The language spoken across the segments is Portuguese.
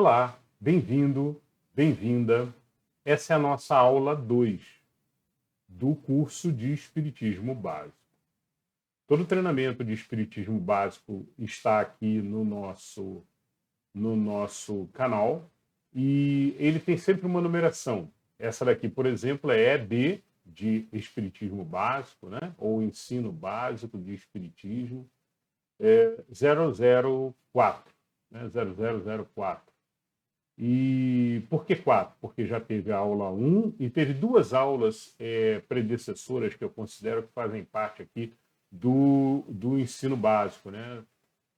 Olá, bem-vindo, bem-vinda. Essa é a nossa aula 2 do curso de Espiritismo Básico. Todo treinamento de Espiritismo Básico está aqui no nosso canal e ele tem sempre uma numeração. Essa daqui, por exemplo, é EB de Espiritismo Básico, né? Ou Ensino Básico de Espiritismo, 004, né? 0004. E por que 4? Porque já teve a aula 1 e teve duas aulas predecessoras que eu considero que fazem parte aqui do ensino básico, né?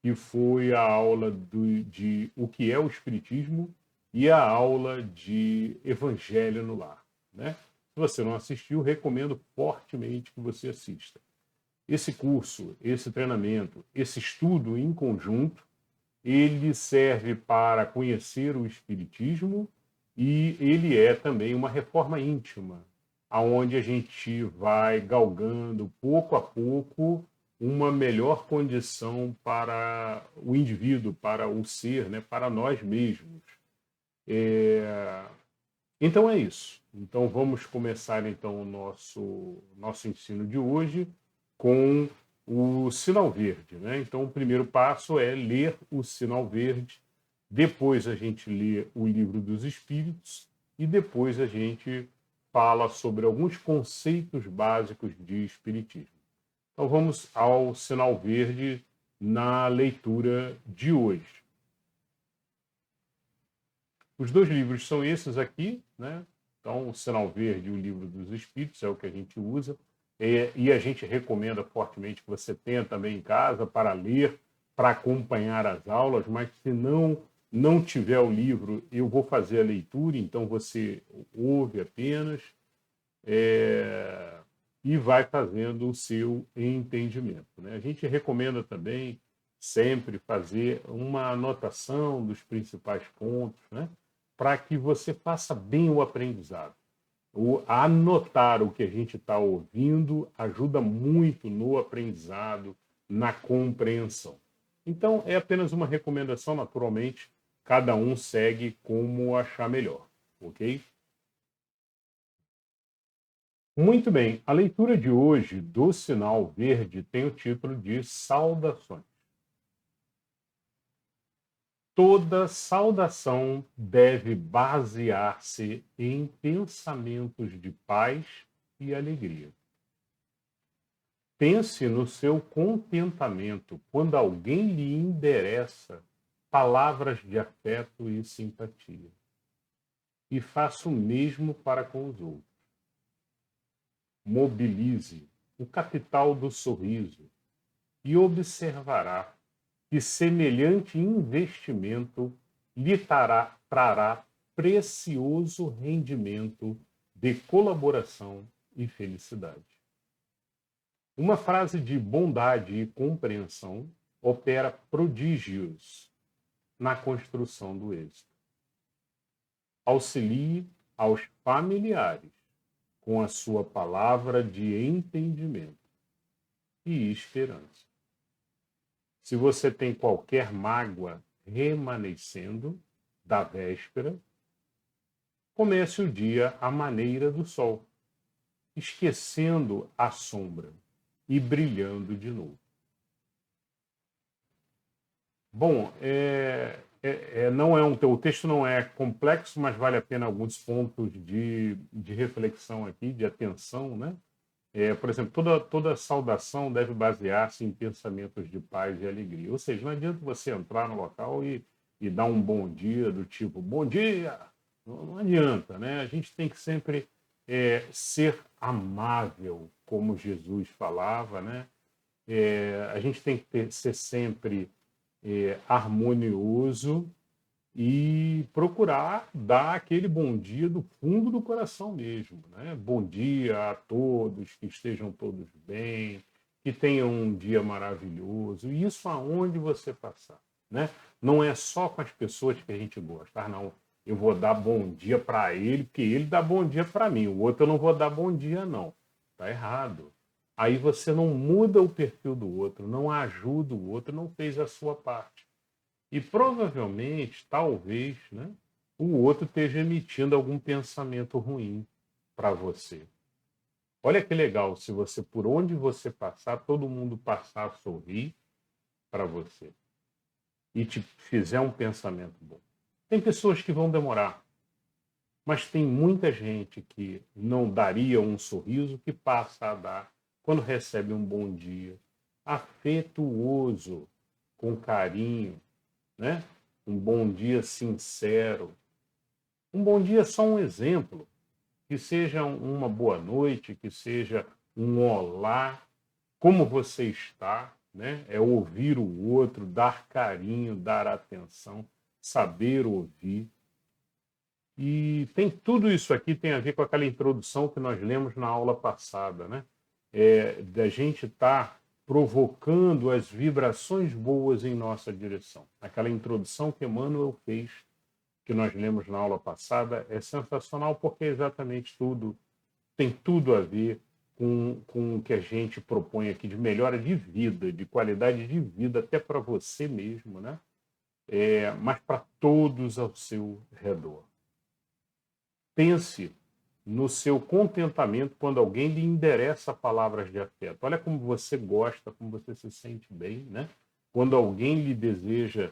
Que foi a aula de o que é o Espiritismo e a aula de Evangelho no Lar, né? Se você não assistiu, recomendo fortemente que você assista. Esse curso, esse treinamento, esse estudo em conjunto, ele serve para conhecer o Espiritismo e ele é também uma reforma íntima, aonde a gente vai galgando pouco a pouco uma melhor condição para o indivíduo, para o ser, né, para nós mesmos. Então é isso. Então vamos começar então o nosso ensino de hoje com o sinal verde, né? Então o primeiro passo é ler o sinal verde, depois a gente lê o Livro dos Espíritos e depois a gente fala sobre alguns conceitos básicos de espiritismo. Então vamos ao sinal verde na leitura de hoje. Os dois livros são esses aqui, né? Então, o Sinal Verde e o Livro dos Espíritos é o que a gente usa. E a gente recomenda fortemente que você tenha também em casa para ler, para acompanhar as aulas, mas se não tiver o livro, eu vou fazer a leitura, então você ouve apenas e vai fazendo o seu entendimento, né? A gente recomenda também sempre fazer uma anotação dos principais pontos, né? Para que você faça bem o aprendizado. Anotar o que a gente está ouvindo ajuda muito no aprendizado, na compreensão. Então, é apenas uma recomendação, naturalmente, cada um segue como achar melhor, ok? Muito bem, a leitura de hoje do Sinal Verde tem o título de Saudações. Toda saudação deve basear-se em pensamentos de paz e alegria. Pense no seu contentamento quando alguém lhe endereça palavras de afeto e simpatia. E faça o mesmo para com os outros. Mobilize o capital do sorriso e observará que semelhante investimento lhe trará precioso rendimento de colaboração e felicidade. Uma frase de bondade e compreensão opera prodígios na construção do êxito. Auxilie aos familiares com a sua palavra de entendimento e esperança. Se você tem qualquer mágoa remanescendo da véspera, comece o dia à maneira do sol, esquecendo a sombra e brilhando de novo. Bom, o texto não é complexo, mas vale a pena alguns pontos de reflexão aqui, de atenção, né? Por exemplo, toda saudação deve basear-se em pensamentos de paz e alegria. Ou seja, não adianta você entrar no local e dar um bom dia do tipo, bom dia! Não adianta, né? A gente tem que sempre ser amável, como Jesus falava, né? A gente tem que ser sempre harmonioso e procurar dar aquele bom dia do fundo do coração mesmo, né? Bom dia a todos, que estejam todos bem, que tenham um dia maravilhoso, e isso aonde você passar, né? Não é só com as pessoas que a gente gosta, não, eu vou dar bom dia para ele, porque ele dá bom dia para mim, o outro eu não vou dar bom dia, não. Tá errado. Aí você não muda o perfil do outro, não ajuda o outro, não fez a sua parte. E provavelmente, talvez, né, o outro esteja emitindo algum pensamento ruim para você. Olha que legal, se você, por onde você passar, todo mundo passar a sorrir para você e te fizer um pensamento bom. Tem pessoas que vão demorar, mas tem muita gente que não daria um sorriso que passa a dar quando recebe um bom dia, afetuoso, com carinho, né? Um bom dia sincero. Um bom dia é só um exemplo, que seja uma boa noite, que seja um olá, como você está, né? É ouvir o outro, dar carinho, dar atenção, saber ouvir. E tem tudo isso aqui tem a ver com aquela introdução que nós lemos na aula passada, né? Da gente estar provocando as vibrações boas em nossa direção. Aquela introdução que Emmanuel fez, que nós lemos na aula passada, é sensacional porque é exatamente tudo, tem tudo a ver com o que a gente propõe aqui de melhora de vida, de qualidade de vida, até para você mesmo, né? Mas para todos ao seu redor. Pense no seu contentamento quando alguém lhe endereça palavras de afeto. Olha como você gosta, como você se sente bem, né? Quando alguém lhe deseja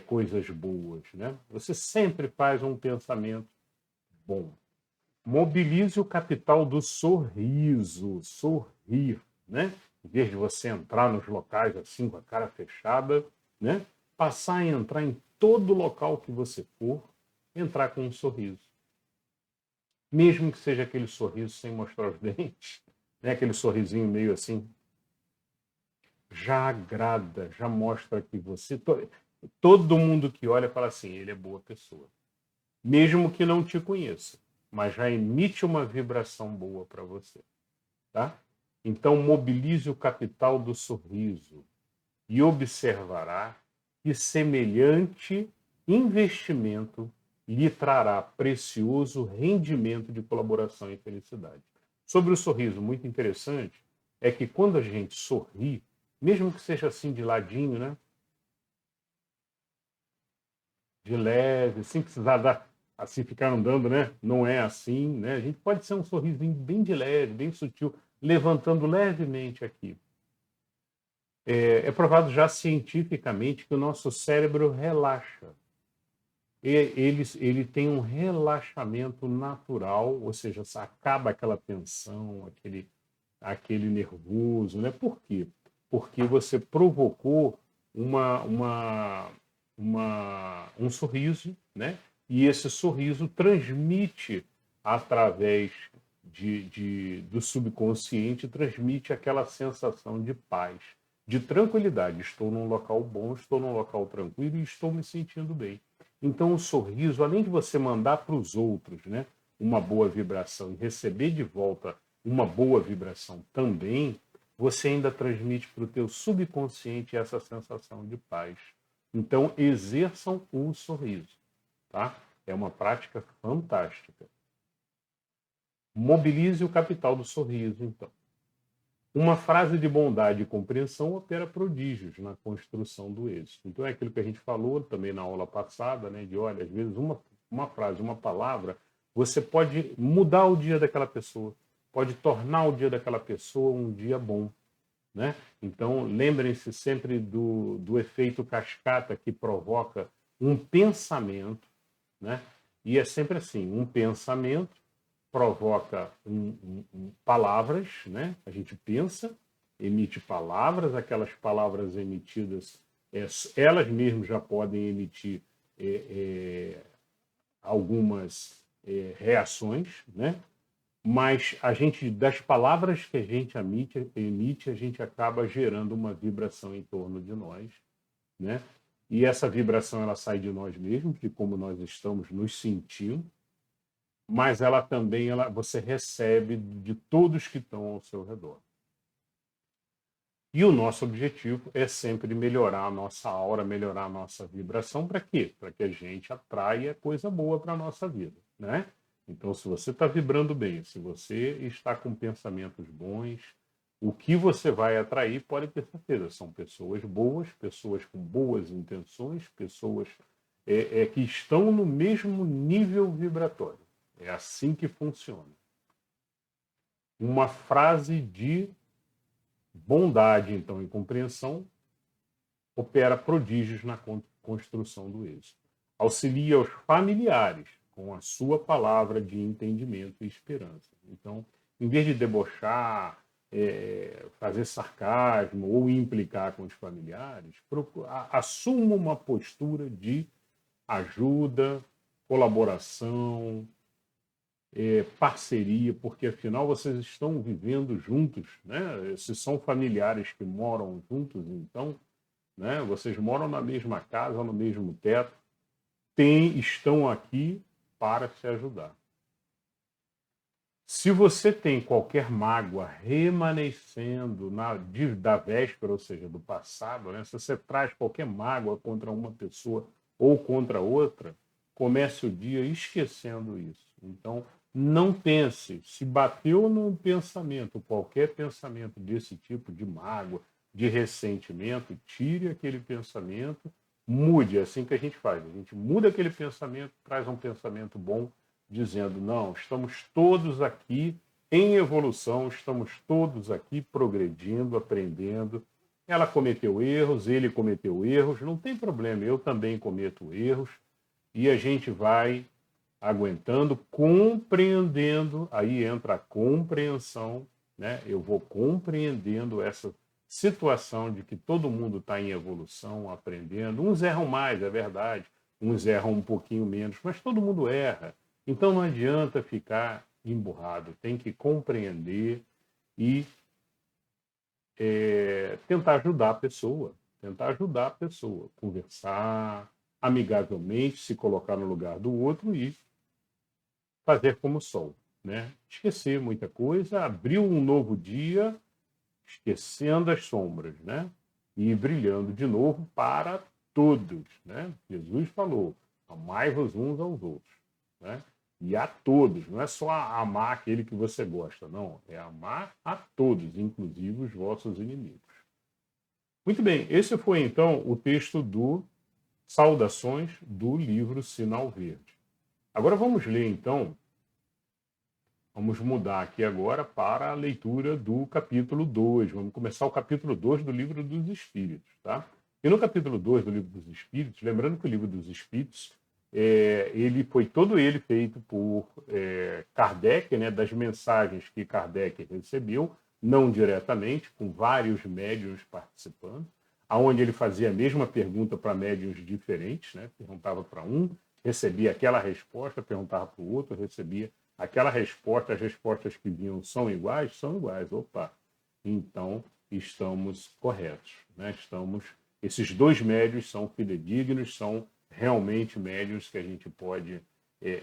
coisas boas, né? Você sempre faz um pensamento bom. Mobilize o capital do sorriso, sorrir, né? Em vez de você entrar nos locais assim com a cara fechada, né? Passar a entrar em todo local que você for, entrar com um sorriso. Mesmo que seja aquele sorriso sem mostrar os dentes, né? Aquele sorrisinho meio assim, já agrada, já mostra que você... Todo mundo que olha fala assim, ele é boa pessoa. Mesmo que não te conheça, mas já emite uma vibração boa para você. Tá? Então, mobilize o capital do sorriso e observará que semelhante investimento lhe trará precioso rendimento de colaboração e felicidade. Sobre o sorriso, muito interessante, é que quando a gente sorri, mesmo que seja assim de ladinho, né? De leve, sem precisar dar, assim, ficar andando, né? Não é assim, né? A gente pode ser um sorrisinho bem de leve, bem sutil, levantando levemente aqui. É provado já cientificamente que o nosso cérebro relaxa. Ele tem um relaxamento natural, ou seja, acaba aquela tensão, aquele nervoso, né? Por quê? Porque você provocou um sorriso, né? E esse sorriso transmite através do subconsciente, transmite aquela sensação de paz, de tranquilidade. Estou num local bom, estou num local tranquilo e estou me sentindo bem. Então, o sorriso, além de você mandar para os outros, né, uma boa vibração e receber de volta uma boa vibração também, você ainda transmite para o teu subconsciente essa sensação de paz. Então, exerçam o sorriso, tá? É uma prática fantástica. Mobilize o capital do sorriso, então. Uma frase de bondade e compreensão opera prodígios na construção do êxito. Então, é aquilo que a gente falou também na aula passada, né? De, olha, às vezes uma frase, uma palavra, você pode mudar o dia daquela pessoa, pode tornar o dia daquela pessoa um dia bom, né? Então, lembrem-se sempre do efeito cascata que provoca um pensamento, né? E é sempre assim, um pensamento provoca palavras, né? A gente pensa, emite palavras, aquelas palavras emitidas, elas mesmas já podem emitir algumas reações, né? Mas a gente, das palavras que a gente emite, a gente acaba gerando uma vibração em torno de nós, né? E essa vibração ela sai de nós mesmos, de como nós estamos nos sentindo, mas ela também você recebe de todos que estão ao seu redor. E o nosso objetivo é sempre melhorar a nossa aura, melhorar a nossa vibração. Para quê? Para que a gente atraia coisa boa para a nossa vida, né? Então, se você está vibrando bem, se você está com pensamentos bons, O que você vai atrair, pode ter certeza, são pessoas boas, pessoas com boas intenções, pessoas que estão no mesmo nível vibratório. É assim que funciona. Uma frase de bondade, então, e compreensão opera prodígios na construção do êxito. Auxilia os familiares com a sua palavra de entendimento e esperança. Então, em vez de debochar, fazer sarcasmo ou implicar com os familiares, assuma uma postura de ajuda, colaboração, parceria, porque afinal vocês estão vivendo juntos, né? Se são familiares que moram juntos, então, né? Vocês moram na mesma casa, no mesmo teto, estão aqui para se ajudar. Se você tem qualquer mágoa remanescendo da véspera, ou seja, do passado, né? Se você traz qualquer mágoa contra uma pessoa ou contra outra, comece o dia esquecendo isso. Então, não pense, se bateu num pensamento, qualquer pensamento desse tipo de mágoa, de ressentimento, tire aquele pensamento, mude, é assim que a gente faz. A gente muda aquele pensamento, traz um pensamento bom, dizendo, não, estamos todos aqui em evolução, estamos todos aqui progredindo, aprendendo. Ela cometeu erros, ele cometeu erros, não tem problema, eu também cometo erros, e a gente vai aguentando, compreendendo, aí entra a compreensão, né? Eu vou compreendendo essa situação de que todo mundo está em evolução, aprendendo. Uns erram mais, é verdade, uns erram um pouquinho menos, mas todo mundo erra. Então não adianta ficar emburrado, tem que compreender e tentar ajudar a pessoa, conversar amigavelmente, se colocar no lugar do outro e fazer como o sol, né? Esquecer muita coisa, abrir um novo dia, esquecendo as sombras, né? E brilhando de novo para todos, né? Jesus falou, amai-vos uns aos outros, né? E a todos, não é só amar aquele que você gosta, não, é amar a todos, inclusive os vossos inimigos. Muito bem, esse foi então o texto do Saudações do livro Sinal Verde. Agora vamos ler então, vamos mudar aqui agora para a leitura do capítulo 2. Vamos começar o capítulo 2 do Livro dos Espíritos, tá? E no capítulo 2 do Livro dos Espíritos, lembrando que o Livro dos Espíritos, ele foi todo ele feito por Kardec, né, das mensagens que Kardec recebeu, não diretamente, com vários médiuns participando, aonde ele fazia a mesma pergunta para médiuns diferentes, né? Perguntava para um, recebia aquela resposta, perguntava para o outro, recebia aquela resposta, as respostas que vinham são iguais? São iguais. Opa, então estamos corretos, né? Esses dois médios são fidedignos, são realmente médios que a gente pode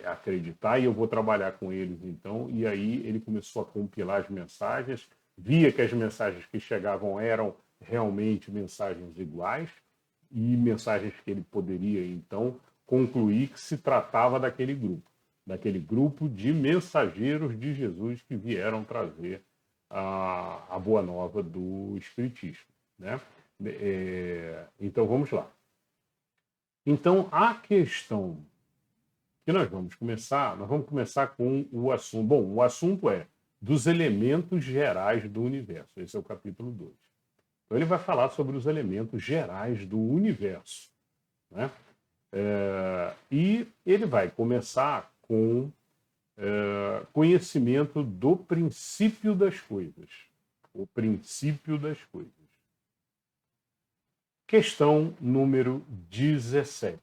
acreditar, e eu vou trabalhar com eles então. E aí ele começou a compilar as mensagens, via que as mensagens que chegavam eram realmente mensagens iguais e mensagens que ele poderia então concluir que se tratava daquele grupo de mensageiros de Jesus que vieram trazer a boa nova do Espiritismo, né? Então vamos lá. Então a questão que nós vamos começar com o assunto. Bom, o assunto é dos elementos gerais do universo. Esse é o capítulo 2. Então ele vai falar sobre os elementos gerais do universo, né? E ele vai começar com conhecimento do princípio das coisas. O princípio das coisas. Questão número 17.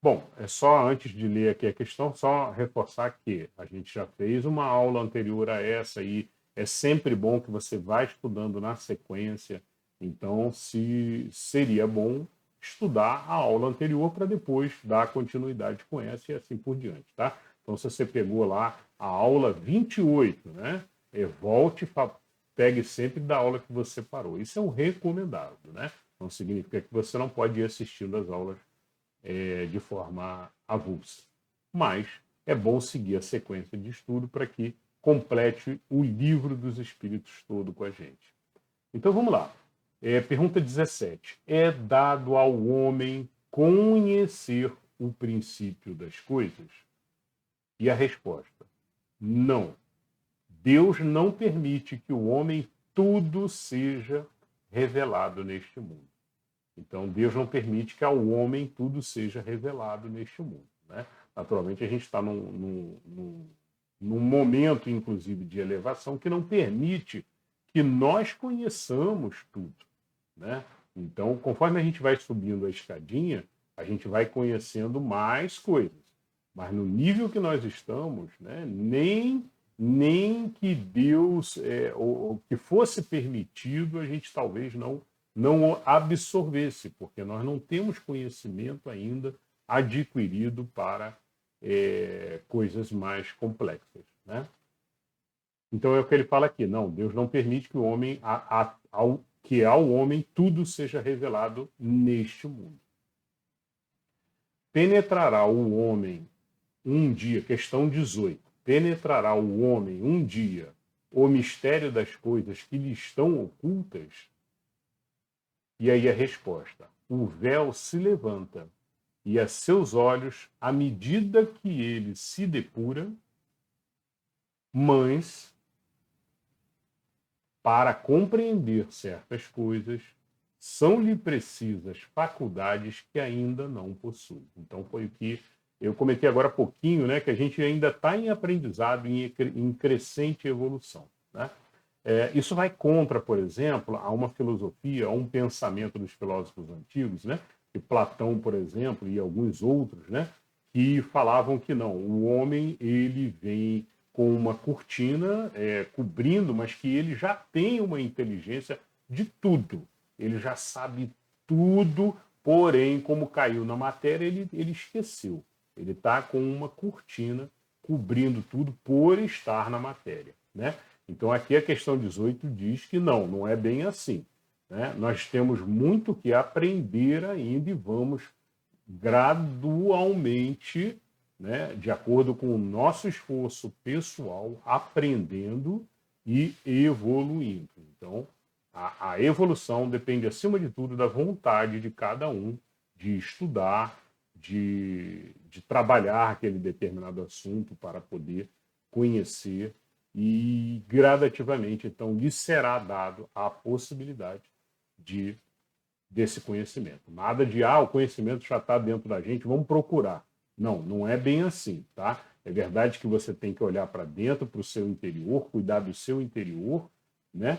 Bom, é só antes de ler aqui a questão, só reforçar que a gente já fez uma aula anterior a essa e é sempre bom que você vá estudando na sequência. Então, seria bom estudar a aula anterior para depois dar continuidade com essa e assim por diante, tá? Então, se você pegou lá a aula 28, né? Volte, pegue sempre da aula que você parou. Isso é um recomendado, né? Não significa que você não pode ir assistindo as aulas de forma avulsa. Mas é bom seguir a sequência de estudo para que complete o livro dos Espíritos todo com a gente. Então vamos lá. Pergunta 17. É dado ao homem conhecer o princípio das coisas? E a resposta: não. Deus não permite que o homem tudo seja revelado neste mundo. Então, Deus não permite que ao homem tudo seja revelado neste mundo, né? Naturalmente, a gente está num momento, inclusive, de elevação que não permite que nós conheçamos tudo, né? Então, conforme a gente vai subindo a escadinha, a gente vai conhecendo mais coisas. Mas no nível que nós estamos, né, nem que Deus, ou que fosse permitido, a gente talvez não absorvesse, porque nós não temos conhecimento ainda adquirido para coisas mais complexas, né? Então é o que ele fala aqui: não, Deus não permite que o homem, que ao homem tudo seja revelado neste mundo. Penetrará o homem um dia, questão 18, penetrará o homem um dia o mistério das coisas que lhe estão ocultas? E aí a resposta: o véu se levanta e a seus olhos, à medida que ele se depura, mas para compreender certas coisas, são-lhe precisas faculdades que ainda não possui. Então foi o que eu comentei agora há pouquinho, né, que a gente ainda está em aprendizado, em crescente evolução, né? Isso vai contra, por exemplo, a uma filosofia, a um pensamento dos filósofos antigos, né? E Platão, por exemplo, e alguns outros, né? Que falavam que não, o homem ele vem com uma cortina cobrindo, mas que ele já tem uma inteligência de tudo. Ele já sabe tudo, porém, como caiu na matéria, ele esqueceu. Ele está com uma cortina cobrindo tudo por estar na matéria, né? Então, aqui a questão 18 diz que não é bem assim, né? Nós temos muito que aprender ainda e vamos gradualmente, né, de acordo com o nosso esforço pessoal, aprendendo e evoluindo. Então, a evolução depende, acima de tudo, da vontade de cada um de estudar, de trabalhar aquele determinado assunto para poder conhecer e gradativamente, então, lhe será dado a possibilidade desse conhecimento. Nada de, o conhecimento já está dentro da gente, vamos procurar. Não é bem assim, tá? É verdade que você tem que olhar para dentro, para o seu interior, cuidar do seu interior, né?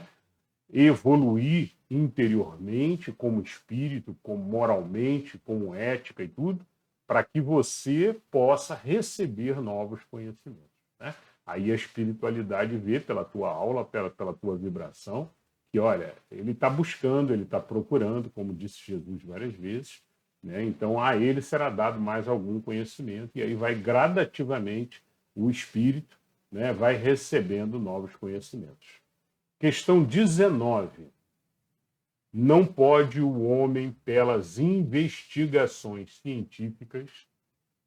Evoluir interiormente, como espírito, como moralmente, como ética e tudo, para que você possa receber novos conhecimentos, né? Aí a espiritualidade vê pela tua aula, pela tua vibração, que, olha, ele está buscando, ele está procurando, como disse Jesus várias vezes, né? Então a ele será dado mais algum conhecimento, e aí vai gradativamente o espírito, né, vai recebendo novos conhecimentos. Questão 19. Não pode o homem, pelas investigações científicas,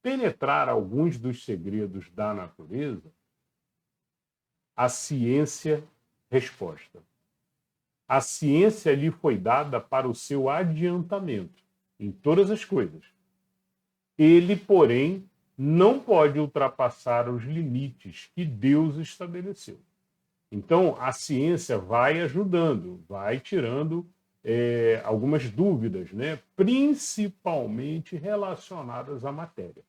penetrar alguns dos segredos da natureza? A ciência, resposta: a ciência lhe foi dada para o seu adiantamento em todas as coisas. Ele, porém, não pode ultrapassar os limites que Deus estabeleceu. Então, a ciência vai ajudando, vai tirando algumas dúvidas, né? Principalmente relacionadas à matéria.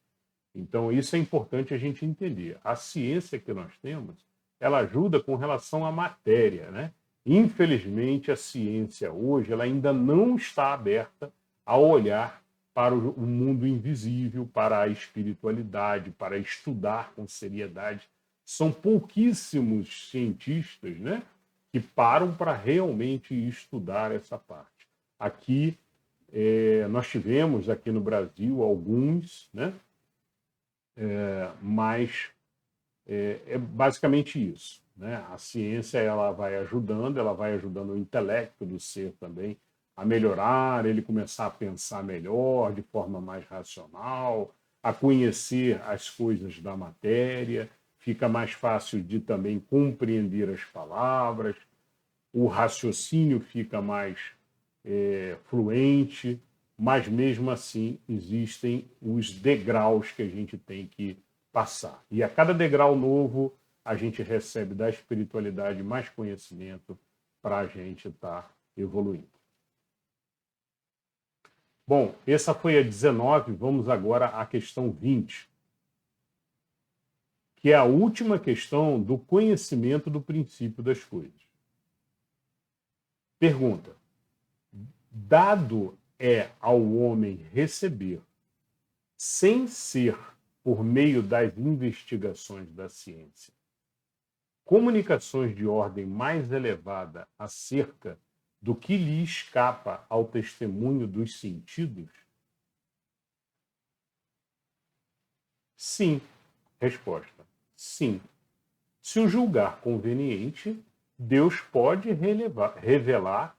Então, isso é importante a gente entender. A ciência que nós temos, ela ajuda com relação à matéria, né? Infelizmente, a ciência hoje ela ainda não está aberta a olhar para o mundo invisível, para a espiritualidade, para estudar com seriedade. São pouquíssimos cientistas, né, que param para realmente estudar essa parte. Aqui, nós tivemos aqui no Brasil alguns, né, mas é basicamente isso, né? A ciência ela vai ajudando o intelecto do ser também a melhorar, ele começar a pensar melhor, de forma mais racional, a conhecer as coisas da matéria, fica mais fácil de também compreender as palavras, o raciocínio fica mais fluente, mas mesmo assim existem os degraus que a gente tem que passar. E a cada degrau novo, a gente recebe da espiritualidade mais conhecimento para a gente estar evoluindo. Bom, essa foi a 19, vamos agora à questão 20, que é a última questão do conhecimento do princípio das coisas. Pergunta: dado é ao homem receber, sem ser por meio das investigações da ciência, comunicações de ordem mais elevada acerca do que lhe escapa ao testemunho dos sentidos? Sim. Resposta: sim. Se o julgar conveniente, Deus pode revelar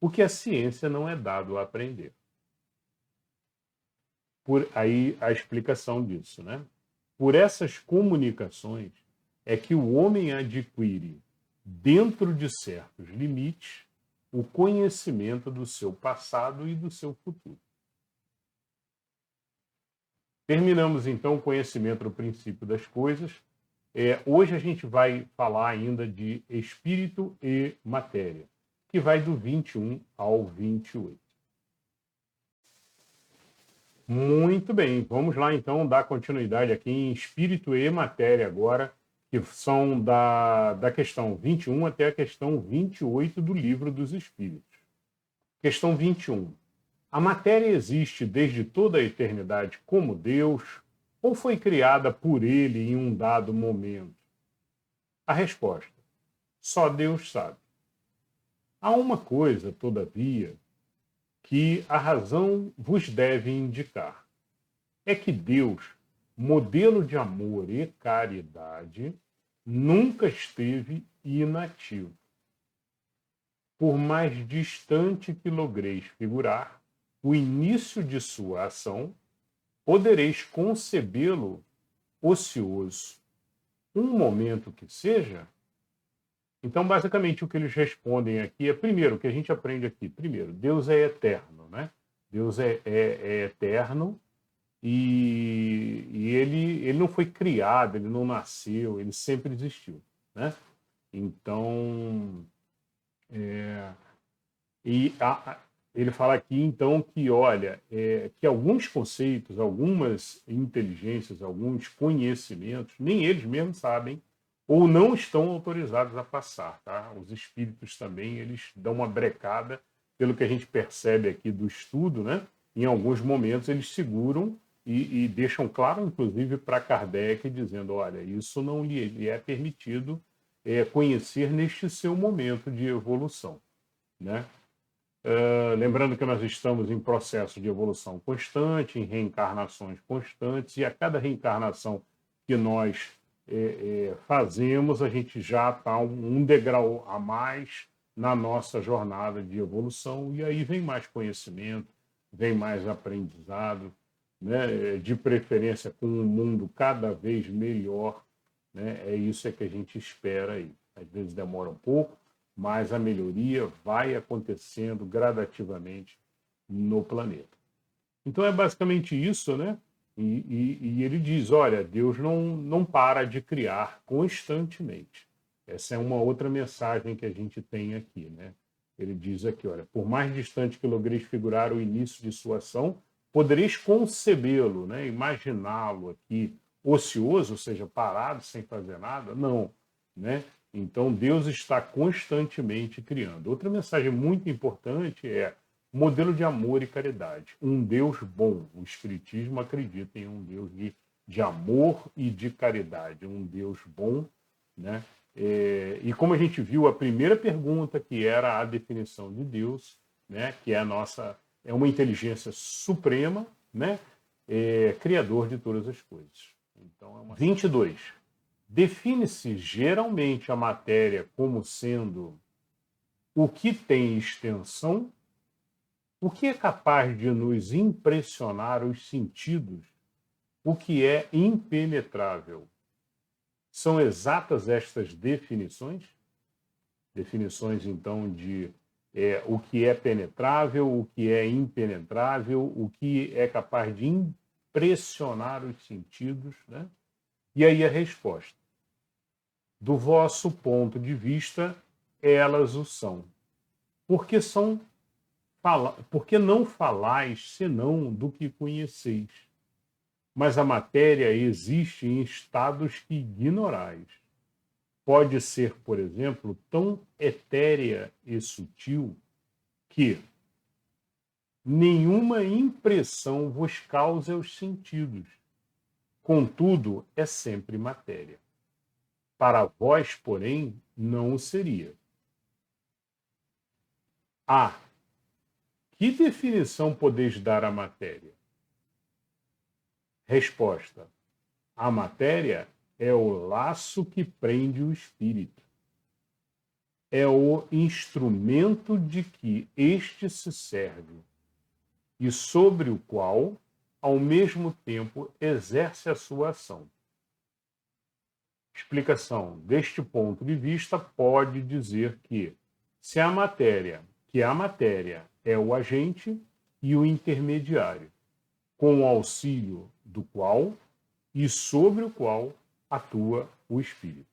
o que a ciência não é dado a aprender. Por aí a explicação disso, né? Por essas comunicações é que o homem adquire, dentro de certos limites, o conhecimento do seu passado e do seu futuro. Terminamos, então, o conhecimento do princípio das coisas. Hoje a gente vai falar ainda de espírito e matéria, que vai do 21 ao 28. Muito bem, vamos lá então dar continuidade aqui em espírito e matéria agora, que são da questão 21 até a questão 28 do Livro dos Espíritos. Questão 21. A matéria existe desde toda a eternidade como Deus, ou foi criada por ele em um dado momento? A resposta: só Deus sabe. Há uma coisa, todavia, que a razão vos deve indicar. É que Deus, modelo de amor e caridade, nunca esteve inativo. Por mais distante que logreis figurar o início de sua ação, podereis concebê-lo ocioso, um momento que seja? Então, basicamente, o que eles respondem aqui é, primeiro, o que a gente aprende aqui, primeiro, Deus é eterno, né? Deus é eterno e ele não foi criado, ele não nasceu, ele sempre existiu, né? Então, ele fala aqui, então, que, olha, que alguns conceitos, algumas inteligências, alguns conhecimentos, nem eles mesmos sabem ou não estão autorizados a passar, tá? Os espíritos também, eles dão uma brecada, pelo que a gente percebe aqui do estudo, né? Em alguns momentos eles seguram e deixam claro, inclusive, para Kardec, dizendo, olha, isso não lhe é permitido conhecer neste seu momento de evolução, né? Lembrando que nós estamos em processo de evolução constante, em reencarnações constantes, e a cada reencarnação que nós fazemos, a gente já está um degrau a mais na nossa jornada de evolução, e aí vem mais conhecimento, vem mais aprendizado, né? De preferência com um mundo cada vez melhor, né? É isso que a gente espera aí. Às vezes demora um pouco, mas a melhoria vai acontecendo gradativamente no planeta. Então é basicamente isso, né? E ele diz, olha, Deus não para de criar constantemente. Essa é uma outra mensagem que a gente tem aqui, né? Ele diz aqui, olha, por mais distante que logreis figurar o início de sua ação, podereis concebê-lo, né? Imaginá-lo aqui ocioso, ou seja, parado, sem fazer nada? Não, né? Então, Deus está constantemente criando. Outra mensagem muito importante é modelo de amor e caridade. Um Deus bom. O Espiritismo acredita em um Deus de amor e de caridade. Um Deus bom, né? E como a gente viu, a primeira pergunta, que era a definição de Deus, né? Que é uma inteligência suprema, né? Criador de todas as coisas. Então, 22. Define-se geralmente a matéria como sendo o que tem extensão, o que é capaz de nos impressionar os sentidos, o que é impenetrável. São exatas estas definições? Definições, então, de o que é penetrável, o que é impenetrável, o que é capaz de impressionar os sentidos, né? E aí a resposta. Do vosso ponto de vista, elas o são. Porque não falais senão do que conheceis? Mas a matéria existe em estados que ignorais. Pode ser, por exemplo, tão etérea e sutil que nenhuma impressão vos cause aos sentidos. Contudo, é sempre matéria. Para vós, porém, não o seria. A. Que definição podeis dar à matéria? Resposta. A matéria é o laço que prende o espírito. É o instrumento de que este se serve e sobre o qual, ao mesmo tempo, exerce a sua ação. Explicação. Deste ponto de vista, pode dizer que a matéria é o agente e o intermediário, com o auxílio do qual e sobre o qual atua o espírito,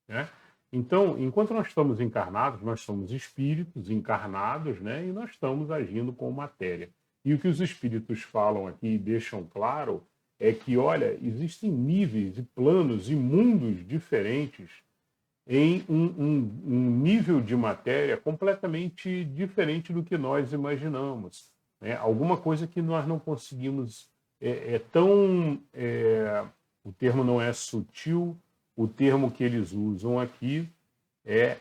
né? Então, enquanto nós estamos encarnados, nós somos espíritos encarnados, né? E nós estamos agindo com matéria. E o que os espíritos falam aqui e deixam claro é que, olha, existem níveis e planos e mundos diferentes em um nível de matéria completamente diferente do que nós imaginamos, né? Alguma coisa que nós não conseguimos, o termo não é sutil, o termo que eles usam aqui é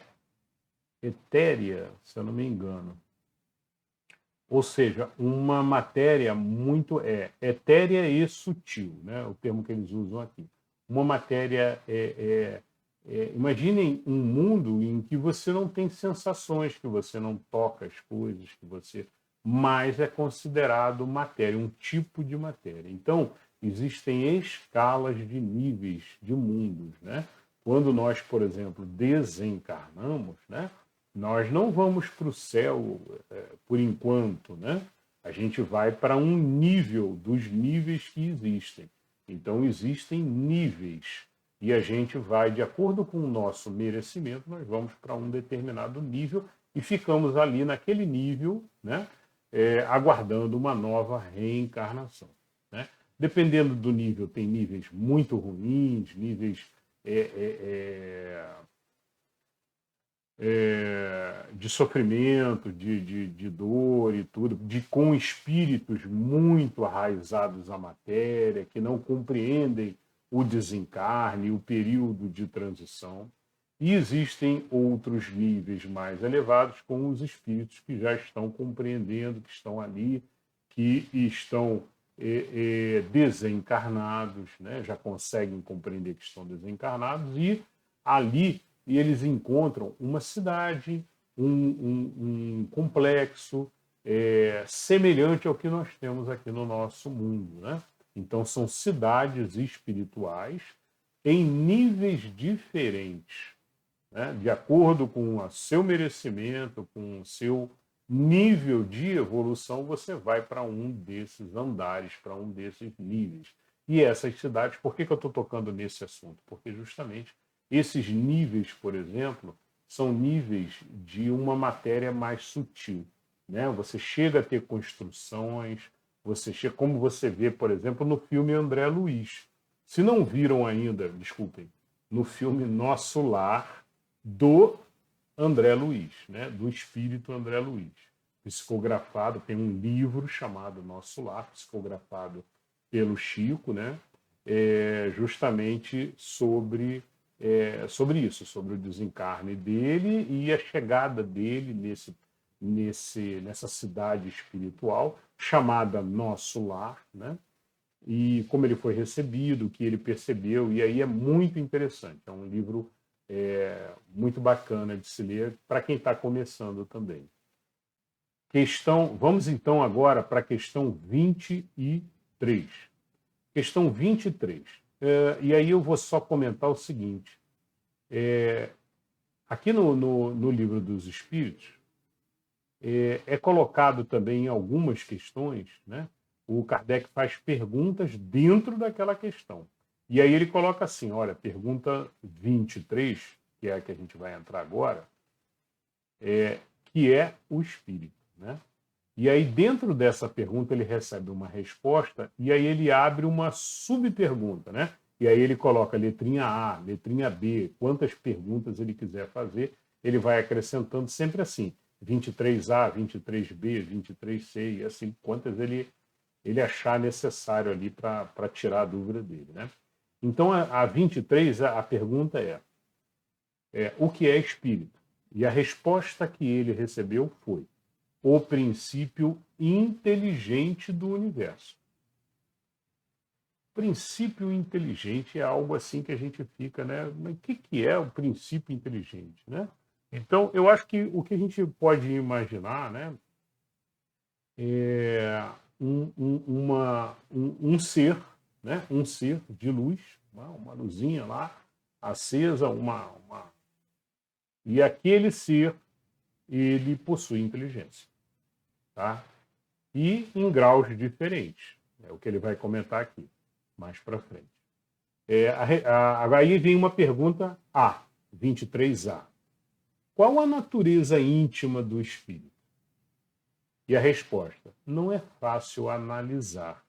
etérea, se eu não me engano. Ou seja, uma matéria muito etérea e sutil, né? O termo que eles usam aqui. Uma matéria imaginem um mundo em que você não tem sensações, que você não toca as coisas, mas é considerado matéria, um tipo de matéria. Então, existem escalas de níveis de mundos, né? Quando nós, por exemplo, desencarnamos, né? Nós não vamos para o céu por enquanto, né? A gente vai para um nível dos níveis que existem. Então, existem níveis. E a gente vai, de acordo com o nosso merecimento, nós vamos para um determinado nível e ficamos ali naquele nível, né? Aguardando uma nova reencarnação, né? Dependendo do nível, tem níveis muito ruins, níveis de sofrimento, de dor e tudo, com espíritos muito arraizados à matéria, que não compreendem o desencarne, o período de transição. E existem outros níveis mais elevados, com os espíritos que já estão compreendendo, que estão ali, que estão desencarnados, né? Já conseguem compreender que estão desencarnados, e ali eles encontram uma cidade, um complexo semelhante ao que nós temos aqui no nosso mundo, né? Então, são cidades espirituais em níveis diferentes, né? De acordo com o seu merecimento, com o seu nível de evolução, você vai para um desses andares, para um desses níveis. E essas cidades, por que eu estou tocando nesse assunto? Porque justamente esses níveis, por exemplo, são níveis de uma matéria mais sutil, né? Você chega a ter construções, como você vê, por exemplo, no filme André Luiz. Se não viram ainda, desculpem, no filme Nosso Lar, do André Luiz, né? Do espírito André Luiz. Psicografado, tem um livro chamado Nosso Lar, psicografado pelo Chico, né? Justamente sobre isso, sobre o desencarne dele e a chegada dele nessa cidade espiritual chamada Nosso Lar, né? E como ele foi recebido, o que ele percebeu, e aí é muito interessante. É um livro muito bacana de se ler para quem está começando também. Vamos então agora para a questão 23. Questão 23. E aí eu vou só comentar o seguinte. Aqui no Livro dos Espíritos, é colocado também em algumas questões, né? O Kardec faz perguntas dentro daquela questão. E aí ele coloca assim, olha, pergunta 23, que é a que a gente vai entrar agora, que é o espírito, né? E aí dentro dessa pergunta ele recebe uma resposta e aí ele abre uma subpergunta, né? E aí ele coloca letrinha A, letrinha B, quantas perguntas ele quiser fazer, ele vai acrescentando sempre assim, 23A, 23B, 23C, e assim, quantas ele achar necessário ali para tirar a dúvida dele, né? Então, a 23, a pergunta é o que é espírito? E a resposta que ele recebeu foi o princípio inteligente do universo. Princípio inteligente é algo assim que a gente fica, né? Mas o que é o princípio inteligente, né? Então, eu acho que o que a gente pode imaginar, né, é um ser, né, um ser de luz, uma luzinha lá acesa, e aquele ser ele possui inteligência, tá? E em graus diferentes. É o que ele vai comentar aqui, mais para frente. Aí vem uma pergunta A, 23A. Qual a natureza íntima do espírito? E a resposta: não é fácil analisar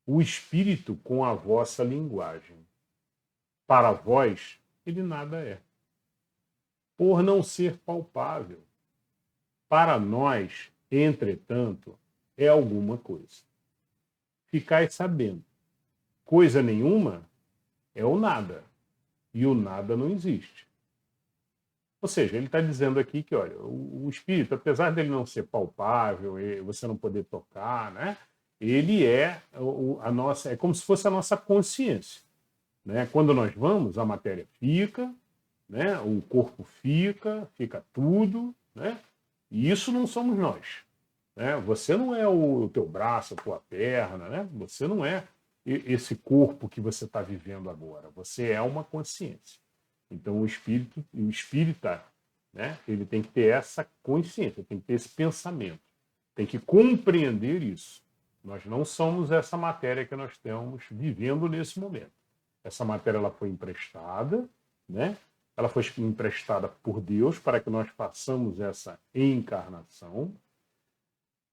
o espírito com a vossa linguagem. Para vós, ele nada é, por não ser palpável. Para nós, entretanto, é alguma coisa. Ficai sabendo, coisa nenhuma é o nada, e o nada não existe. Ou seja, ele está dizendo aqui que, olha, o espírito, apesar dele não ser palpável, você não poder tocar, né? Ele é a nossa, é como se fosse a nossa consciência, né? Quando nós vamos, a matéria fica, né? O corpo fica tudo, né? E isso não somos nós, né? Você não é o teu braço, a tua perna, né? Você não é esse corpo que você está vivendo agora. Você é uma consciência. Então o espírita, né? Ele tem que ter essa consciência, tem que ter esse pensamento, tem que compreender isso. Nós não somos essa matéria que nós estamos vivendo nesse momento. Essa matéria ela foi emprestada, né? Ela foi emprestada por Deus para que nós façamos essa encarnação,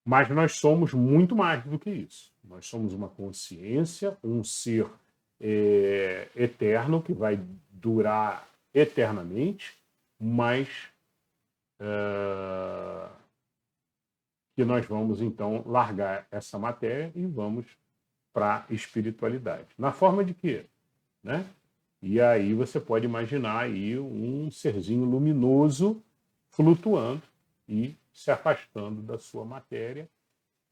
mas nós somos muito mais do que isso. Nós somos uma consciência, um ser eterno que vai durar eternamente, mas que nós vamos então largar essa matéria e vamos para a espiritualidade. Na forma de quê? Né? E aí você pode imaginar aí um serzinho luminoso flutuando e se afastando da sua matéria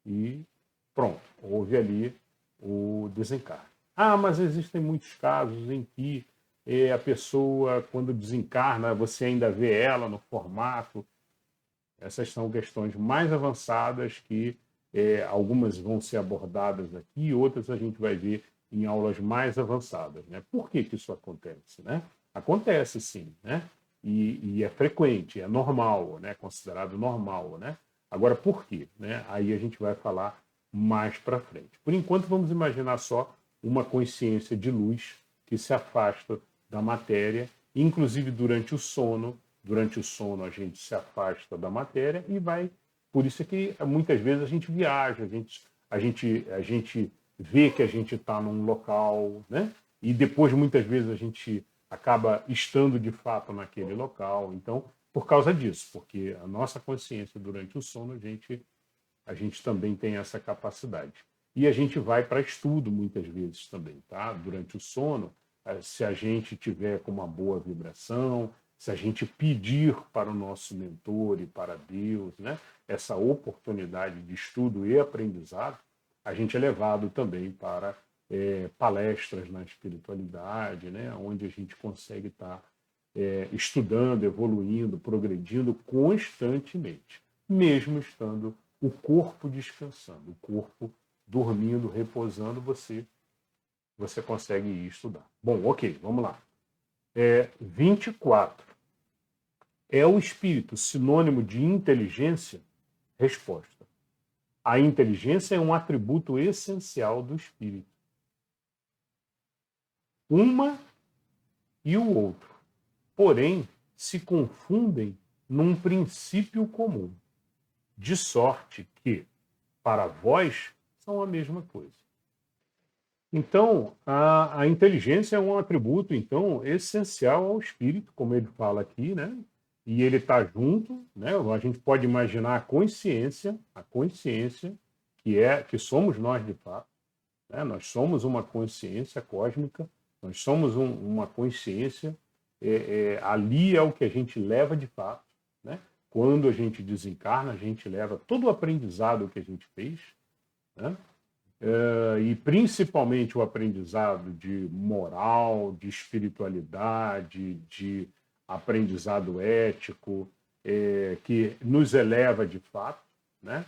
e pronto, houve ali o desencarne. Ah, mas existem muitos casos em que a pessoa, quando desencarna, você ainda vê ela no formato. Essas são questões mais avançadas que algumas vão ser abordadas aqui, outras a gente vai ver em aulas mais avançadas, né? Por que isso acontece, né? Acontece sim, né? E é frequente, é normal, né? Considerado normal, né? Agora, por quê? Né? Aí a gente vai falar mais para frente. Por enquanto, vamos imaginar só uma consciência de luz que se afasta da matéria, inclusive durante o sono. Durante o sono a gente se afasta da matéria e vai. Por isso é que muitas vezes a gente viaja, a gente vê que a gente está num local, né? E depois muitas vezes a gente acaba estando de fato naquele local. Então, por causa disso, porque a nossa consciência durante o sono a gente também tem essa capacidade. E a gente vai para estudo muitas vezes também, tá? Durante o sono, se a gente tiver com uma boa vibração, se a gente pedir para o nosso mentor e para Deus, né, essa oportunidade de estudo e aprendizado, a gente é levado também para palestras na espiritualidade, né, onde a gente consegue estar estudando, evoluindo, progredindo constantemente, mesmo estando o corpo descansando, o corpo dormindo, repousando, você você consegue ir estudar. Bom, ok, vamos lá. 24. É o espírito sinônimo de inteligência? Resposta. A inteligência é um atributo essencial do espírito. Uma e o outro, porém, se confundem num princípio comum, de sorte que, para vós, são a mesma coisa. Então, a inteligência é um atributo, então, essencial ao espírito, como ele fala aqui, né? E ele está junto, né? A gente pode imaginar a consciência que somos nós de fato, né? Nós somos uma consciência cósmica, nós somos uma consciência, ali é o que a gente leva de fato, né? Quando a gente desencarna, a gente leva todo o aprendizado que a gente fez, né? E principalmente o aprendizado de moral, de espiritualidade, de aprendizado ético, que nos eleva de fato, né?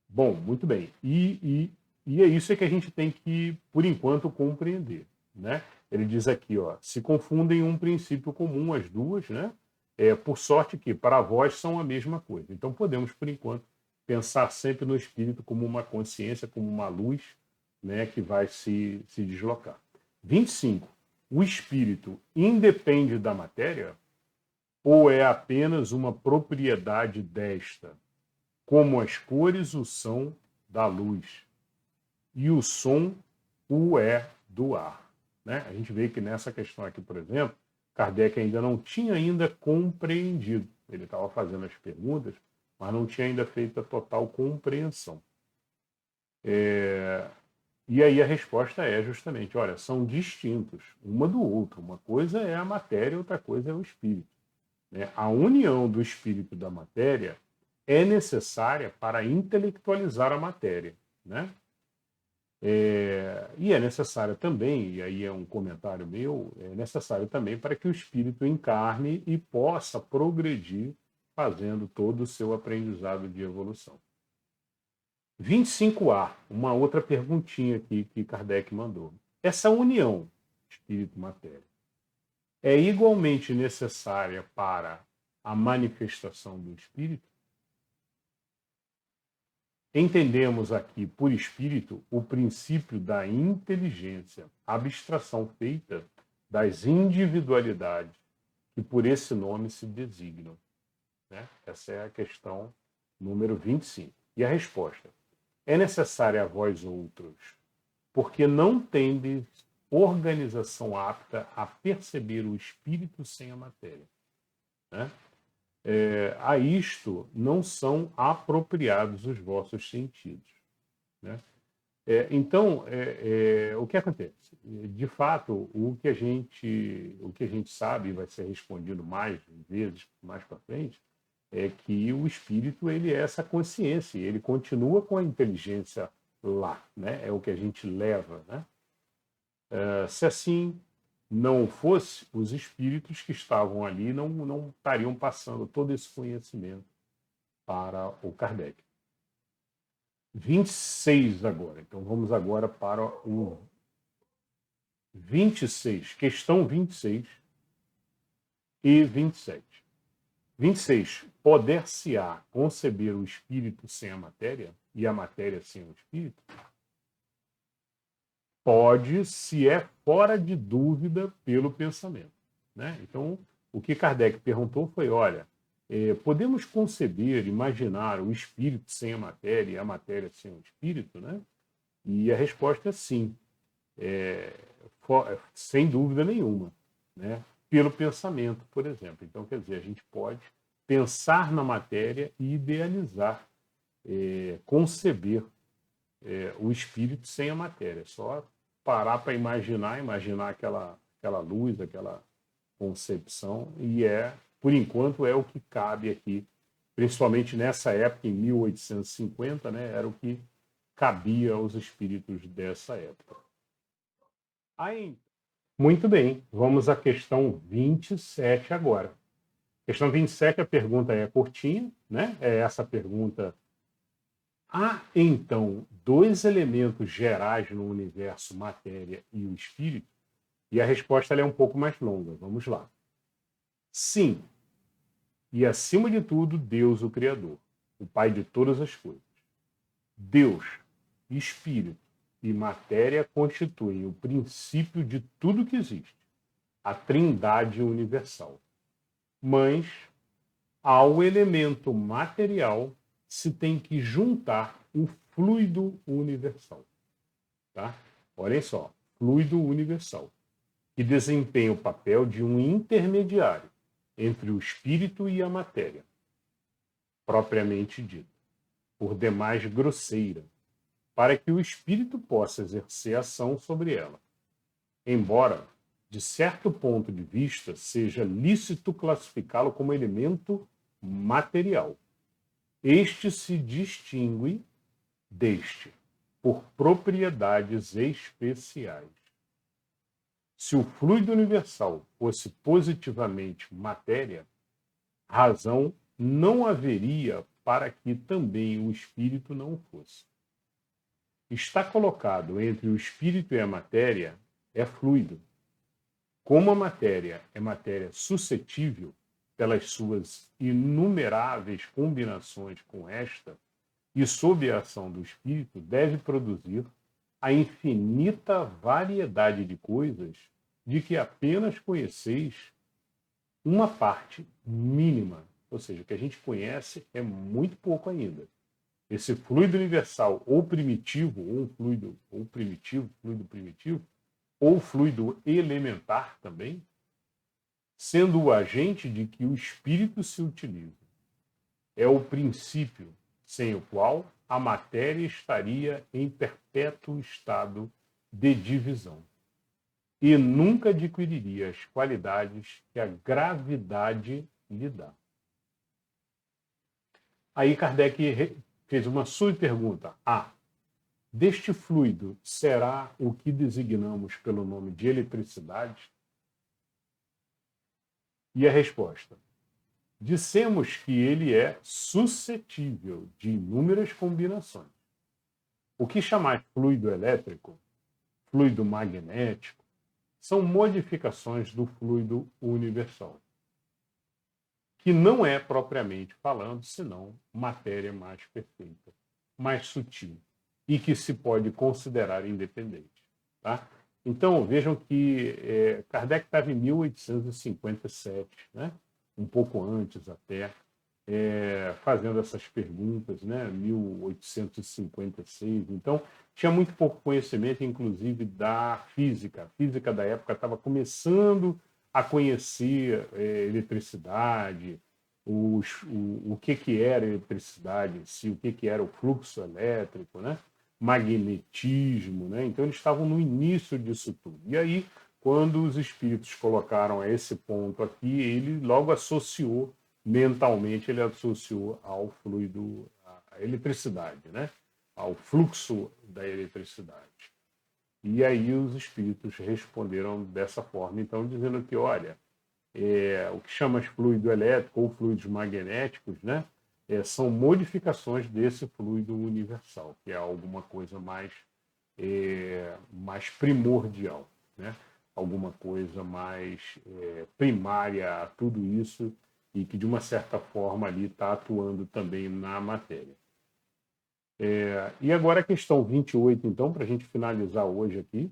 Bom, muito bem. E é isso que a gente tem que, por enquanto, compreender, né? Ele diz aqui, ó, se confundem um princípio comum as duas, né? Por sorte que para vós são a mesma coisa. Então podemos, por enquanto, pensar sempre no espírito como uma consciência, como uma luz, né, que vai se deslocar. 25. O espírito independe da matéria ou é apenas uma propriedade desta, como as cores o são da luz e o som o é do ar? Né? A gente vê que nessa questão aqui, por exemplo, Kardec ainda não tinha compreendido. Ele estava fazendo as perguntas, mas não tinha ainda feito a total compreensão. E aí a resposta é justamente, olha, são distintos, uma do outro. Uma coisa é a matéria, outra coisa é o espírito. Né? A união do espírito e da matéria é necessária para intelectualizar a matéria. Né? E é necessária também, e aí é um comentário meu, é necessário também para que o espírito encarne e possa progredir fazendo todo o seu aprendizado de evolução. 25A, uma outra perguntinha aqui que Kardec mandou. Essa união espírito-matéria é igualmente necessária para a manifestação do espírito? Entendemos aqui, por espírito, o princípio da inteligência, abstração feita das individualidades que por esse nome se designam. Né? Essa é a questão número 25. E a resposta: é necessária a vós outros, porque não tendes organização apta a perceber o espírito sem a matéria. Né? A isto não são apropriados os vossos sentidos. Né? Então, o que acontece? De fato, o que a gente sabe, vai ser respondido mais vezes, mais para frente, é que o espírito ele é essa consciência, ele continua com a inteligência lá, né? É o que a gente leva. Né? Se assim não fosse, os espíritos que estavam ali não estariam passando todo esse conhecimento para o Kardec. 26 agora. Então vamos agora para o 26, questão 26 e 27. 26. Poder-se-á conceber o espírito sem a matéria e a matéria sem o espírito? Pode, se é fora de dúvida pelo pensamento. Né? Então, o que Kardec perguntou foi, olha, podemos conceber, imaginar o espírito sem a matéria e a matéria sem o espírito? Né? E a resposta é sim, sem dúvida nenhuma, né? Pelo pensamento, por exemplo. Então, quer dizer, a gente pode pensar na matéria e idealizar, conceber o espírito sem a matéria. Só parar para imaginar aquela luz, aquela concepção, e por enquanto, é o que cabe aqui, principalmente nessa época, em 1850, né, era o que cabia aos espíritos dessa época. Aí, muito bem, vamos à questão 27 agora. Questão 27, a pergunta é curtinha, né? É essa pergunta Há, então, dois elementos gerais no universo, matéria e o espírito? E a resposta ela é um pouco mais longa. Vamos lá. Sim. E, acima de tudo, Deus, o Criador, o Pai de todas as coisas. Deus, espírito e matéria constituem o princípio de tudo que existe, a trindade universal. Mas, ao elemento material, se tem que juntar o fluido universal. Tá? Olhem só, fluido universal, que desempenha o papel de um intermediário entre o espírito e a matéria, propriamente dita, por demais grosseira, para que o espírito possa exercer ação sobre ela. Embora, de certo ponto de vista, seja lícito classificá-lo como elemento material. Este se distingue deste por propriedades especiais. Se o fluido universal fosse positivamente matéria, razão não haveria para que também o espírito não fosse. Está colocado entre o espírito e a matéria é fluido. Como a matéria é matéria suscetível, pelas suas inumeráveis combinações com esta, e sob a ação do espírito, deve produzir a infinita variedade de coisas de que apenas conheceis uma parte mínima, ou seja, o que a gente conhece é muito pouco ainda. Esse fluido universal ou primitivo, ou um fluido ou primitivo, fluido primitivo, ou fluido elementar também, sendo o agente de que o espírito se utiliza. É o princípio sem o qual a matéria estaria em perpétuo estado de divisão e nunca adquiriria as qualidades que a gravidade lhe dá. Aí Kardec fez uma subpergunta. Deste fluido será o que designamos pelo nome de eletricidade? E a resposta: dissemos que ele é suscetível de inúmeras combinações. O que chamar fluido elétrico, fluido magnético, são modificações do fluido universal, que não é, propriamente falando, senão matéria mais perfeita, mais sutil, e que se pode considerar independente. Tá? Então, vejam que Kardec estava em 1857, né? Um pouco antes até, fazendo essas perguntas, né? 1856. Então, tinha muito pouco conhecimento, inclusive, da física. A física da época estava começando a conhecer eletricidade, o que era eletricidade em si, o que era o fluxo elétrico, né? Magnetismo, né? Então eles estavam no início disso tudo. E aí, quando os espíritos colocaram a esse ponto aqui, ele logo associou, mentalmente, ele associou ao fluido, à eletricidade, né? Ao fluxo da eletricidade. E aí os espíritos responderam dessa forma, então, dizendo que, olha, o que chama de fluido elétrico ou fluidos magnéticos, né? São modificações desse fluido universal, que é alguma coisa mais primordial, né? Alguma coisa mais primária a tudo isso e que, de uma certa forma, ali está atuando também na matéria. E agora a questão 28, então, para a gente finalizar hoje aqui.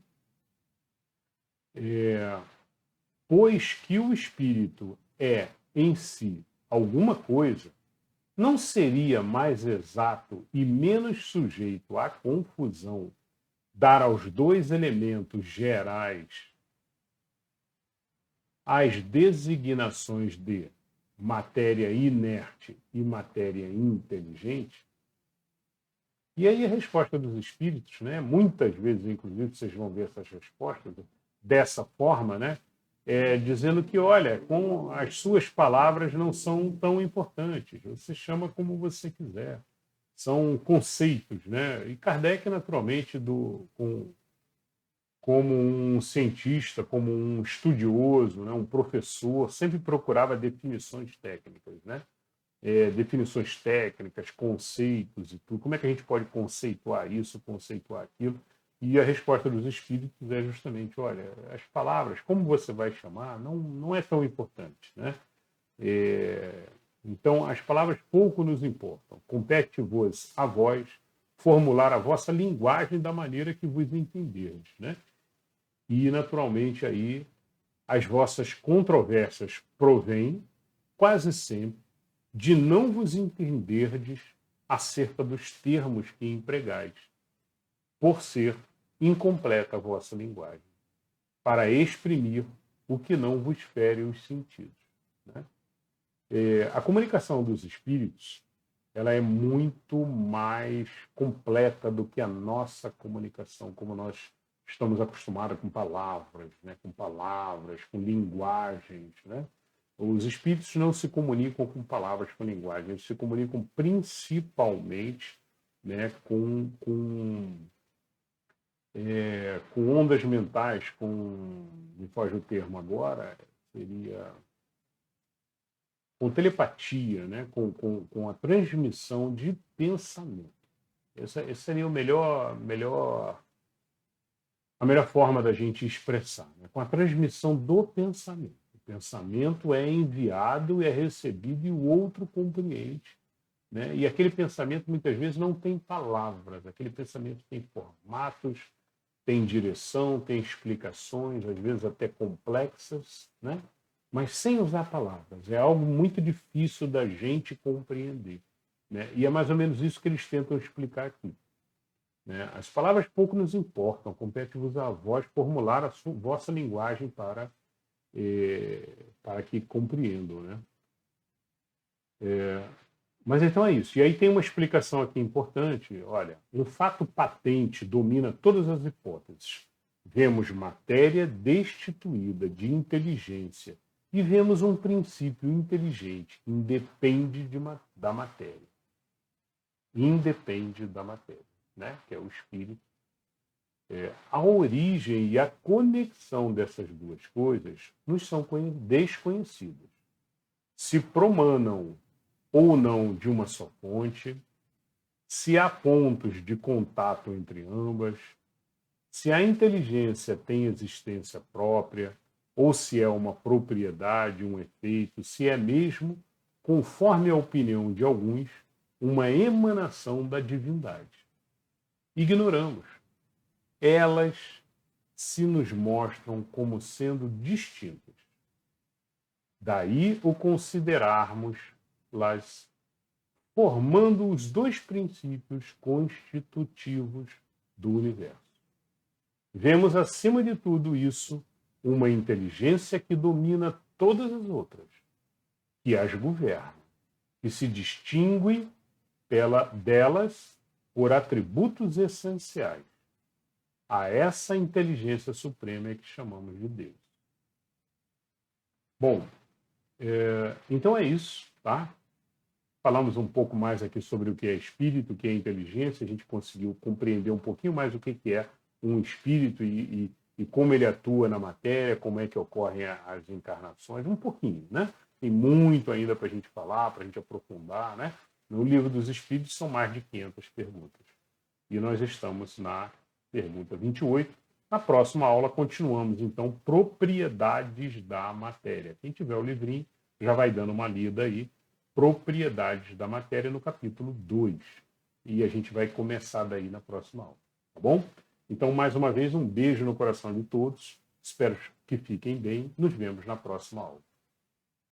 Pois que o espírito é, em si, alguma coisa, não seria mais exato e menos sujeito à confusão dar aos dois elementos gerais as designações de matéria inerte e matéria inteligente? E aí a resposta dos espíritos, né? Muitas vezes, inclusive, vocês vão ver essas respostas dessa forma, né? Dizendo que, olha, com as suas palavras não são tão importantes, você chama como você quiser, são conceitos, né? E Kardec, naturalmente, como um cientista, como um estudioso, né? Um professor, sempre procurava definições técnicas, né? definições técnicas, conceitos e tudo. Como é que a gente pode conceituar isso, conceituar aquilo? E a resposta dos espíritos é justamente, olha, as palavras, como você vai chamar, não é tão importante, né? Então, as palavras pouco nos importam. Compete-vos a vós formular a vossa linguagem da maneira que vos entenderdes, né? E, naturalmente, aí as vossas controvérsias provêm, quase sempre, de não vos entenderdes acerca dos termos que empregais, por ser incompleta a vossa linguagem, para exprimir o que não vos fere os sentidos, né? A comunicação dos espíritos, ela é muito mais completa do que a nossa comunicação, como nós estamos acostumados com palavras, né? Com linguagens, né? Os espíritos não se comunicam com palavras, com linguagem, eles se comunicam principalmente, né, com ondas mentais, me foge o termo agora, seria com telepatia, né, com a transmissão de pensamento. Essa seria a melhor forma da gente expressar, né, com a transmissão do pensamento. O pensamento é enviado e é recebido e o outro compreende, né? E aquele pensamento muitas vezes não tem palavras, aquele pensamento tem formatos, tem direção, tem explicações, às vezes até complexas, né? Mas sem usar palavras. É algo muito difícil da gente compreender, né? E é mais ou menos isso que eles tentam explicar aqui, né? As palavras pouco nos importam, compete-vos a vós formular a vossa linguagem para que compreendam, né? Mas então é isso. E aí tem uma explicação aqui importante. Olha, um fato patente domina todas as hipóteses. Vemos matéria destituída de inteligência e vemos um princípio inteligente que independe da matéria. Independe da matéria, né? Que é o espírito. A origem e a conexão dessas duas coisas nos são desconhecidas. Se promanam ou não de uma só fonte, se há pontos de contato entre ambas, se a inteligência tem existência própria, ou se é uma propriedade, um efeito, se é mesmo, conforme a opinião de alguns, uma emanação da divindade. Ignoramos. Elas se nos mostram como sendo distintas. Daí o considerarmos-las formando os dois princípios constitutivos do universo. Vemos, acima de tudo isso, uma inteligência que domina todas as outras, que as governa, que se distingue delas por atributos essenciais. A essa inteligência suprema é que chamamos de Deus. Bom, então é isso, tá? Falamos um pouco mais aqui sobre o que é espírito, o que é inteligência, a gente conseguiu compreender um pouquinho mais o que é um espírito e como ele atua na matéria, como é que ocorrem as encarnações, um pouquinho, né? Tem muito ainda para a gente falar, para a gente aprofundar, né? No Livro dos Espíritos são mais de 500 perguntas. E nós estamos na pergunta 28. Na próxima aula continuamos, então, propriedades da matéria. Quem tiver o livrinho já vai dando uma lida aí, propriedades da matéria no capítulo 2. E a gente vai começar daí na próxima aula, tá bom? Então, mais uma vez, um beijo no coração de todos. Espero que fiquem bem. Nos vemos na próxima aula.